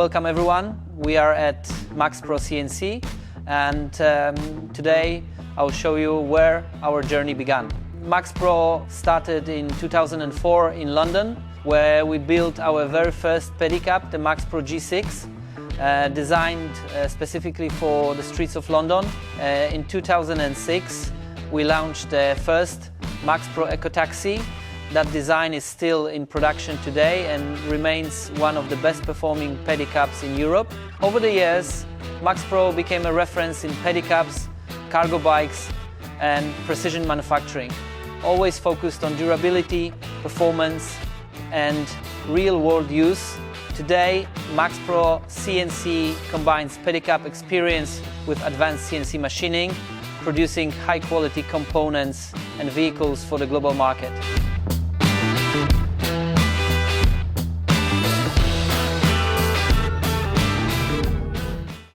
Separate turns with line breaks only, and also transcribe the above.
welcome everyone. We are at Maxpro CNC and today I'll show you where our journey began. Maxpro started in 2004 in London, where we built our very first pedicab, the Maxpro G6, designed specifically for the streets of London. In 2006 we launched the first Maxpro Eco Taxi. That design is still in production today and remains one of the best performing pedicabs in Europe. Over the years, Maxpro became a reference in pedicabs, cargo bikes and precision manufacturing, always focused on durability, performance and real-world use. Today, Maxpro CNC combines pedicab experience with advanced CNC machining, producing high-quality components and vehicles for the global market.